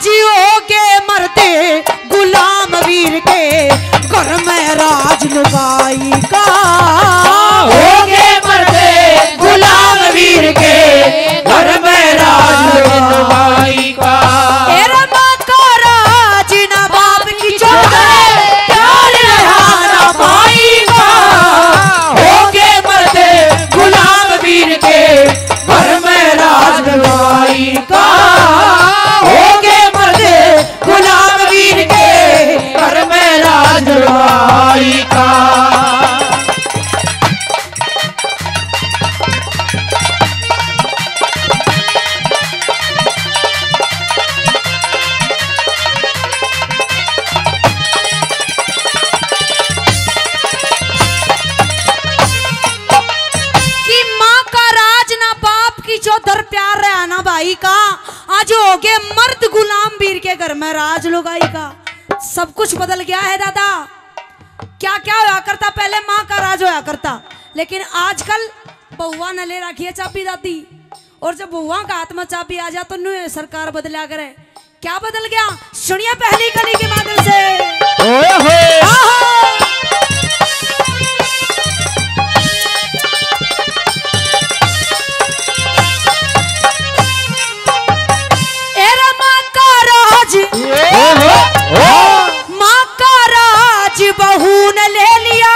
हो के मरते गुलाम वीर के घर में राज लुगाई का। हो के मरते गुलाम वीर के घर में राज लुगाई का। तेरा माँ का राज ना बाप की चौधरी प्यार रहा ना भाई का। हो के मरते गुलाम वीर के घर में राज लुगाई का। हो के मरते गुलाम वीर के घर में राज लुगाई का। चौधर प्यार रहा ना भाई का। आज हो गए मर्द गुलाम वीर के घर में राज लुगाई का। सब कुछ बदल गया है दादा। क्या क्या होया करता पहले माँ का राज होया करता, लेकिन आजकल बहुआ न ले रखी है चाबी दादी। और जब बहुआ का हाथ में चाबी आ जा तो न्यू सरकार बदला करे। क्या बदल गया सुनिए पहली कली के माध्यम से। माँ का राज बहू ने ले लिया,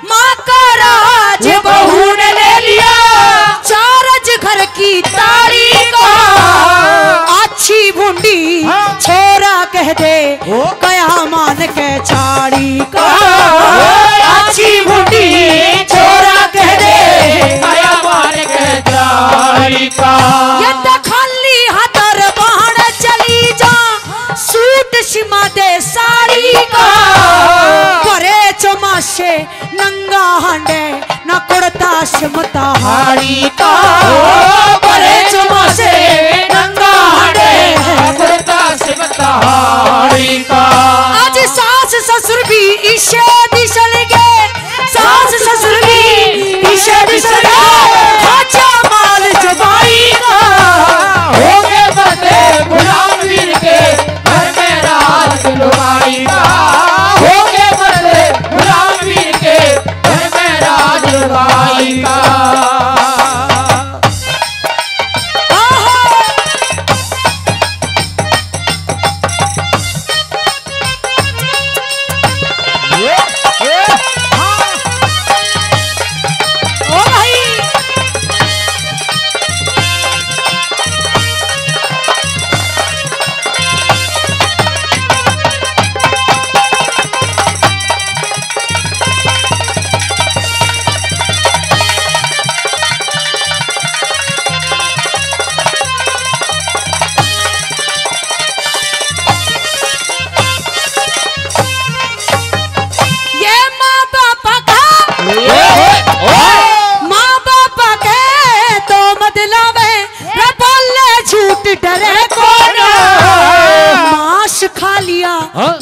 माँ का राज बहू ने ले लिया। चारज घर की तारी का अच्छी भुंडी छोरा कह दे कया मान के छाड़ी का। अच्छी भुंडी छोरा कह दे कया मान के छाड़ी का। खाली हाथर बाण चली जा सूट सीमा दे साड़ी का। करे चमाशे नंगा हांडे न कुड़ता सिमता हाड़ी का। करे चमाशे नंगा हांडे न कुड़ता सिमता हाड़ी का। आज सास ससुर भी इशे दिशल गए, सास ससुर भी इशे दिशल गए। खाचा माल जबाई का। हो गए मरते गुलाम वीर के घर में राज लुगाई का। हो गए मरते गुलाम वीर के घर में राज लुगाई का।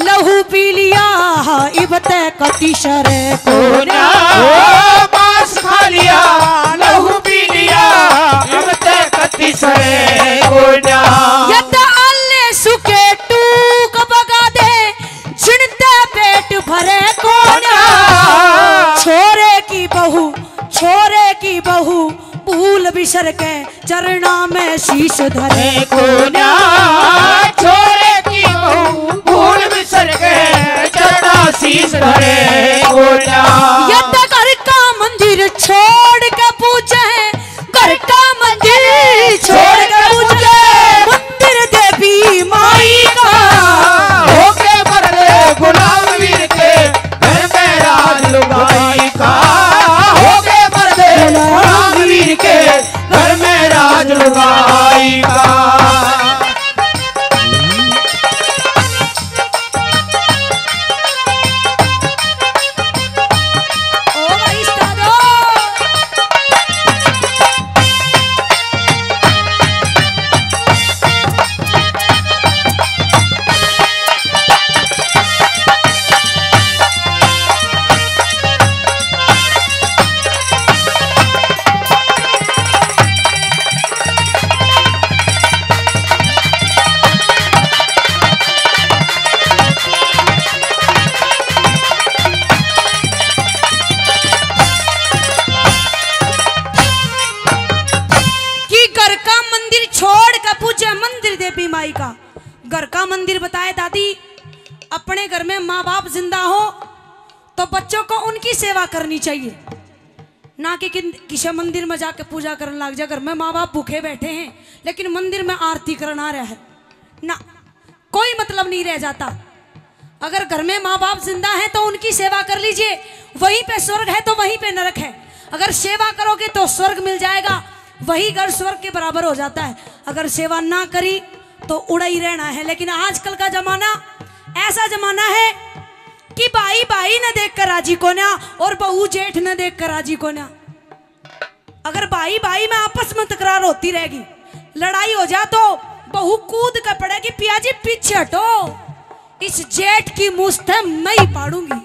लहू पी लिया इबते कति शरे को मांस खा लिया लहू पी लिया इबते कति शरे को। यद अल्ले सुके टूक बगा दे जिनते पेट भरे को। छोरे की बहू भूल बिसर के चरणा में शीश धरे को। छोरे की बहू भूल बिसर के चरणा शीश धरे को। यद घर का मंदिर छोड़ के पूजे, घर का मंदिर छोड़ के पूजे मंदिर देवी माई का। होके मरते गुलाम वीर के घर में राज लुगाई का। होके मरते गुलाम वीर के घर में राज लुगाई का। का पूज्य मंदिर देवी माई का घर का मंदिर बताए दादी। अपने घर में माँ बाप जिंदा हो तो बच्चों को उनकी सेवा करनी चाहिए, ना कि किसी मंदिर में जाके पूजा करने लग जाए। घर में माँ बाप भूखे बैठे हैं लेकिन मंदिर में आरती करना रहा है ना, कोई मतलब नहीं रह जाता। अगर घर में माँ बाप जिंदा हैं तो उनकी सेवा कर लीजिए, वहीं पे स्वर्ग है तो वहीं पे नरक है। अगर सेवा करोगे तो स्वर्ग मिल जाएगा, वही घर स्वर्ग के बराबर हो जाता है। अगर सेवा ना करी तो उड़ा ही रहना है। लेकिन आजकल का जमाना ऐसा जमाना है कि भाई भाई न देख कर राजी को ना, और बहू जेठ न देख कर राजी को ना। अगर भाई भाई में आपस में तकरार होती रहेगी, लड़ाई हो जा तो बहू कूद कर पड़ेगी, पिया जी पीछे हटो, इस जेठ की मूछ मैं ही पाड़ूंगी।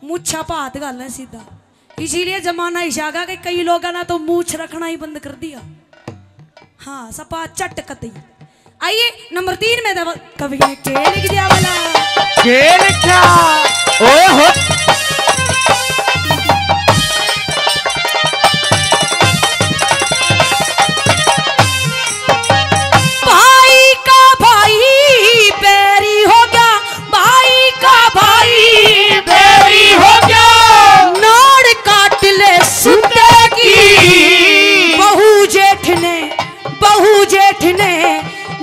मूछा पा हाथ गालना सीधा। इसीलिए जमाना इशागा के कई लोग ना तो मूछ रखना ही बंद कर दिया। हाँ सपा चट कतई। आइए नंबर 3 में कवि ने के लिख दिया वाला के लिखा। ओहो भाई का भाई बैरी हो गया, भाई का भाई बैरी हो गया, नाड़ काट ले सुनते की बहू जेठ ने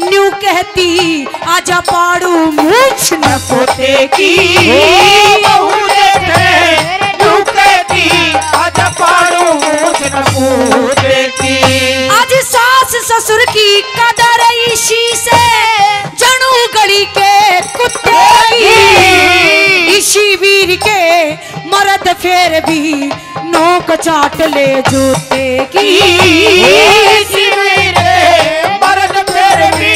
न्यू कहती आजा पाड़ू मूछ न पोते की बहू जेठ न्यू कहती आजा पाड़ू मूछ न पोते की। आज सास ससुर की कदर इसी से जनू गली के कुत्ते की, इसी वीर के मर्द फेर भी नोक चाट ले जूते की। इसी वीर के मर्द फेर भी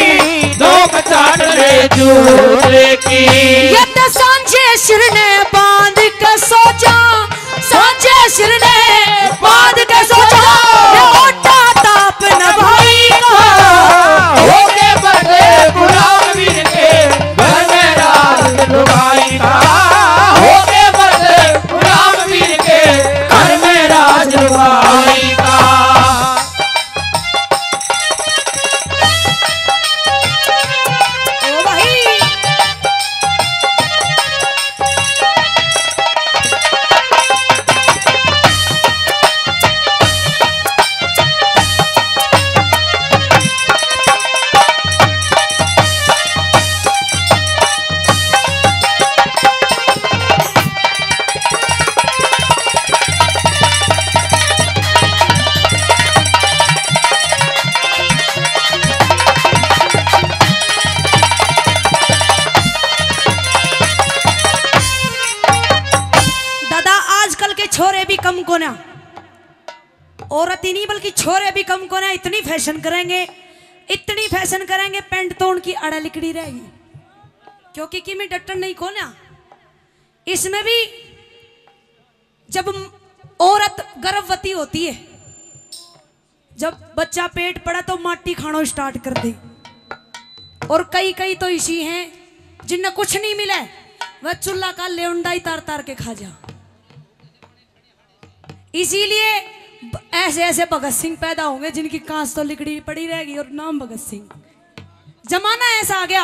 नोक चाट ले जूते की। ये तो सांझे सिर ने बांध के सोचा, सांझे सिर ने बांध के सोचा, ये ओटा ताप न भाई का होके बड़े गुलाम वीर के घर में राज लुगाई का, होके बड़े गुलाम वीर के घर में राज लुगाई का। ओ भाई छोरे भी कम को ना, औरत ही नहीं बल्कि छोरे भी कम को ना, इतनी फैशन करेंगे, इतनी फैशन करेंगे पेंट तो उनकी अड़ा लिकड़ी रहेगी, क्योंकि कि मैं डटन नहीं को ना। इसमें भी जब औरत गर्भवती होती है, जब बच्चा पेट पड़ा तो माटी खाना स्टार्ट कर दे, और कई कई तो इसी हैं जिन्हें कुछ नहीं मिला वह चूल्हा का लेउंडा ही तार तार के खा जा। इसीलिए ऐसे ऐसे भगत सिंह पैदा होंगे जिनकी कांच तो लिकड़ी पड़ी रहेगी और नाम भगत सिंह। जमाना ऐसा आ गया,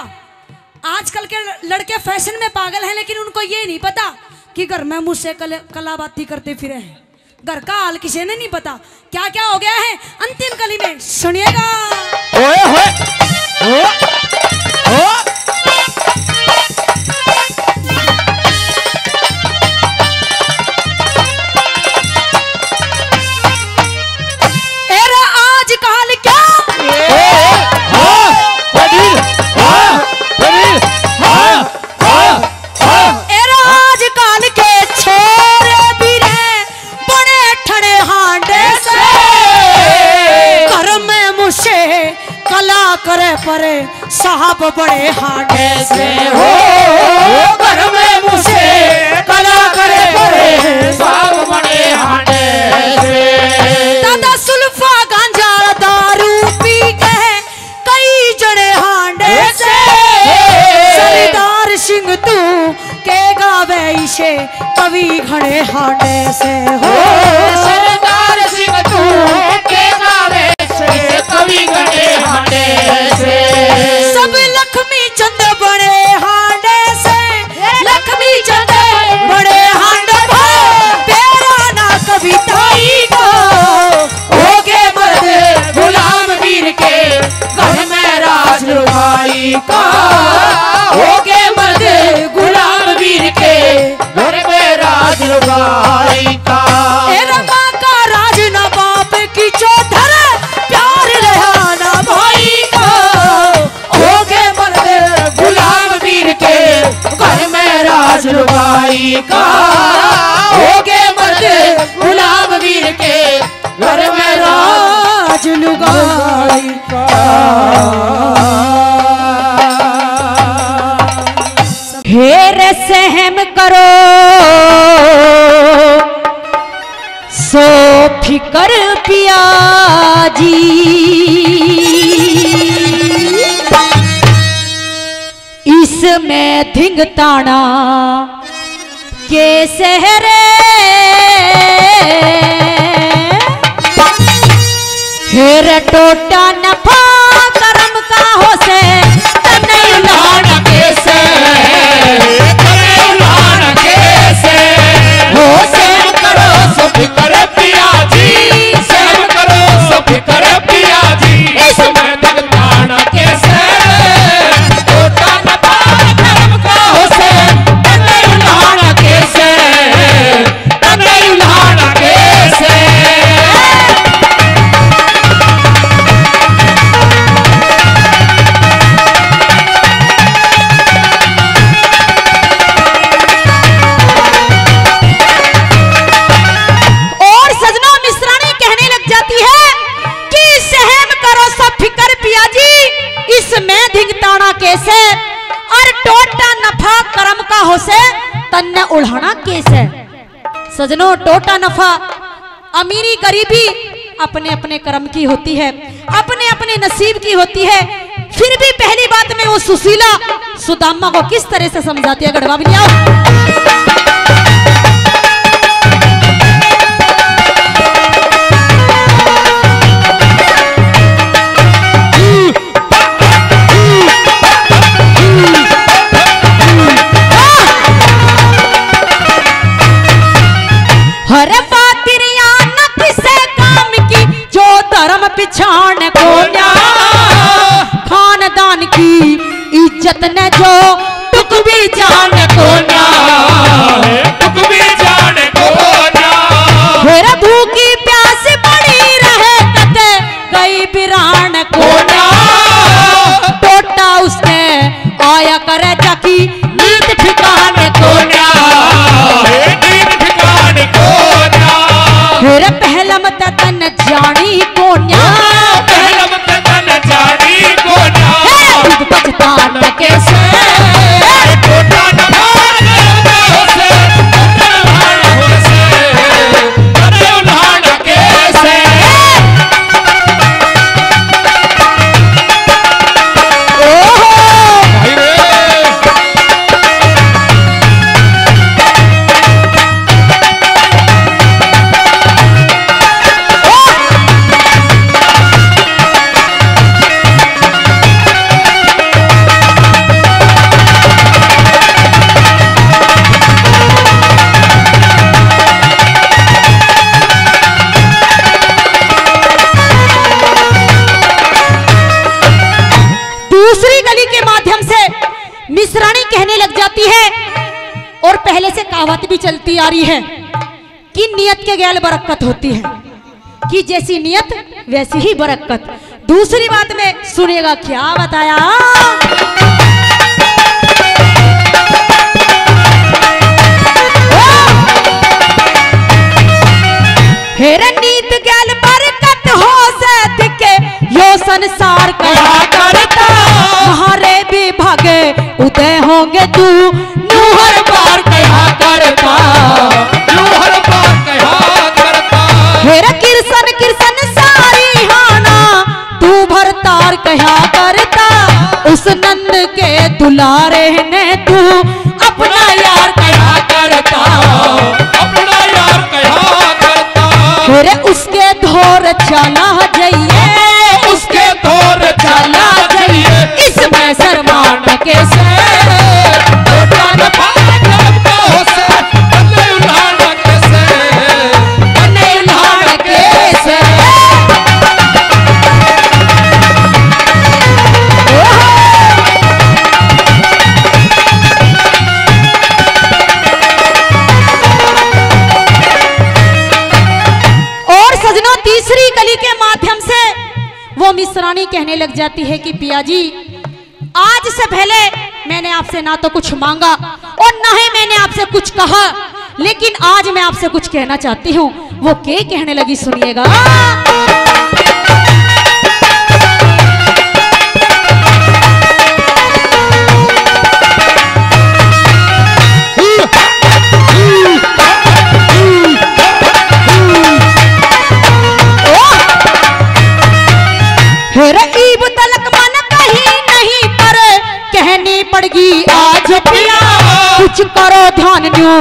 आजकल के लड़के फैशन में पागल हैं, लेकिन उनको ये नहीं पता कि घर में मुझसे कलाबाती करते फिरे हैं। घर का हाल किसी ने नहीं पता क्या क्या हो गया है। अंतिम कली में सुनिएगा। ओए होए ओ करे परे साहब बड़े हांडे से हो, घर में मुझे कला करे परे साहब बड़े हांडे से। दादा सुल्फा गांजा दारू पी के कई जड़े हांडे से। सरदार सिंह तू के गावे इसे कवि घड़े हांडे से हो। सरदार सिंह तू के गावे से कवि घड़े घर में राज लुगाई का होके मर्द गुलाम वीर के घर में राज लुगाई का। रमा का राज ना बाप की चौधर प्यार रहा ना भाई का होके मर्द गुलाम वीर के घर में राज लुगाई का होके मर्द गुलाम वीर के घर में राज लुगाई का। हेर सहम करो सो फिकर पिया जी, इसमें धिंगताना के सहरे हेर टोटा नफा करम का हो से तनई लाना के से हो सहम करो सब फिकर पिया जी सहम करो सब फिकर पिया जी इसमें धिंगताना के से टोटा नफा करम का हो से तनई लाना के से तनई लाना के से। कैसे और टोटा नफा करम का हो से तन्ने उड़ाना कैसे। सजनों टोटा नफा अमीरी गरीबी अपने अपने कर्म की होती है, अपने अपने नसीब की होती है। फिर भी पहली बात में वो सुशीला सुदामा को किस तरह से समझाती है गढ़वा भी आओ। हर बातिरिया न किसे काम की जो धर्म पिछाण को ना, खानदान की इज्जत न जो टुक भी जान को ना, टुक भी जान को ना। फिर भूखी प्यास पड़ी रहे कते गई बिरान को ना, टोटा उसने आया करे जाकी नींद ठिकाने को ना, फिर पहलम तन जानी कोन्या पहलम तन जानी कोन्या पछतान कैसे टोटा नभार से तने उल्हाड़ कैसे। मिसरानी कहने लग जाती है और पहले से कहावत भी चलती आ रही है कि नियत के गैल बरकत होती है, कि जैसी नियत वैसी ही बरकत। दूसरी बात में सुनेगा क्या बताया, हेर नीत गैल बरकत हो से दिखे यो संसार कहा करता, हमारे भी भागे उदय होंगे तू नूहर पार कहा करता, नूहर पार कहा करता। हेरा किरसन किरसन सारी हाना तू भरतार कहा करता, उस नंद के दुलारे ने तू अपना यार कहा करता, अपना यार कहा करता। हेरे उसके धोर चला जाइए, उसके धोर चला जाइए, इसमें शर्मान कैसे कहने लग जाती है कि पिया जी, आज से पहले मैंने आपसे ना तो कुछ मांगा और ना ही मैंने आपसे कुछ कहा, लेकिन आज मैं आपसे कुछ कहना चाहती हूँ। वो क्या कहने लगी, सुनिएगा। ईब तलक मन कहीं नहीं पर कहनी पड़गी आज पिया, कुछ करो ध्यान न्यू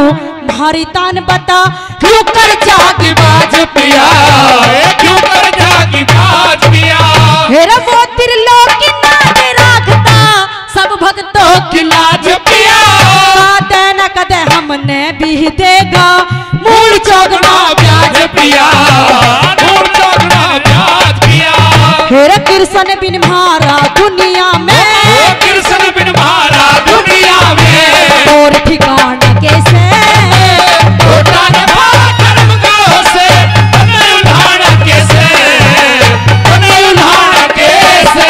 भारी तान बता, क्यों कर जागी बाज पिया, क्यों कर जागी बाज पिया। हेरा वो त्रिलोक की नाज राखता सब भक्तों की लाज पिया, कादे न कदे हमने भी देगा मूल चौगना ब्याज पिया, मूल चौगना ब्याज पिया। हेरा कृष्ण बिन मारा दुनिया में, कृष्ण बिन मारा दुनिया में, और ठिकाना कैसे टोटा नफा कर्म का होसे, तने उल्हाड़ा कैसे, तने उल्हाड़ा कैसे।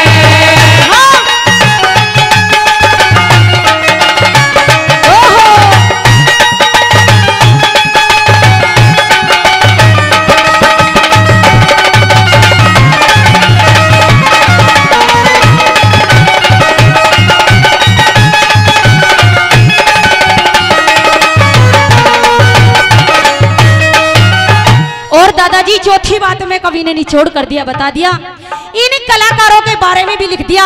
दादाजी चौथी बात में कवि ने निचोड़ कर दिया, बता दिया। इन कलाकारों के बारे में भी लिख दिया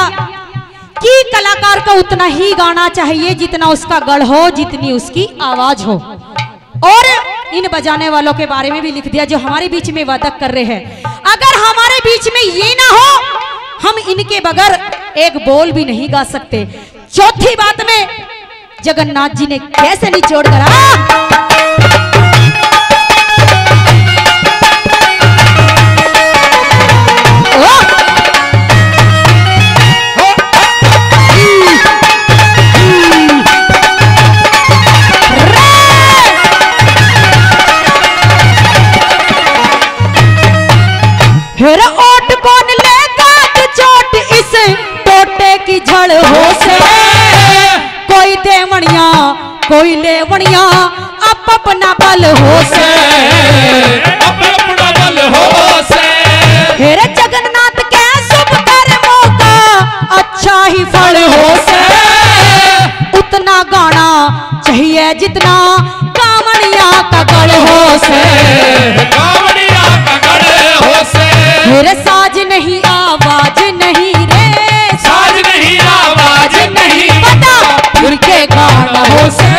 कि कलाकार को उतना ही गाना चाहिए जितना उसका गढ़ हो, जितनी उसकी आवाज हो। और इन बजाने वालों के बारे में भी लिख दिया जो हमारे बीच में वादक कर रहे हैं। अगर हमारे बीच में ये ना हो, हम इनके बगैर एक बोल भी नहीं गा सकते। चौथी बात में जगन्नाथ जी ने कैसे निचोड़ करा, हेरा ओट कौन लेगा तो चोट इस टोटे की झड़ हो से, कोई देवनिया कोई लेवनिया अब अपना बल हो से, अब अपना बल हो से। हेरा जगन्नाथ के शुभ कर्मों का अच्छा ही फल हो से, उतना गाना चाहिए जितना कामनिया का गढ़ हो से, कामनिया का गढ़ हो से। मेरे साज नहीं आवाज नहीं रे, साज नहीं आवाज नहीं, बता फिर के गाना हो से।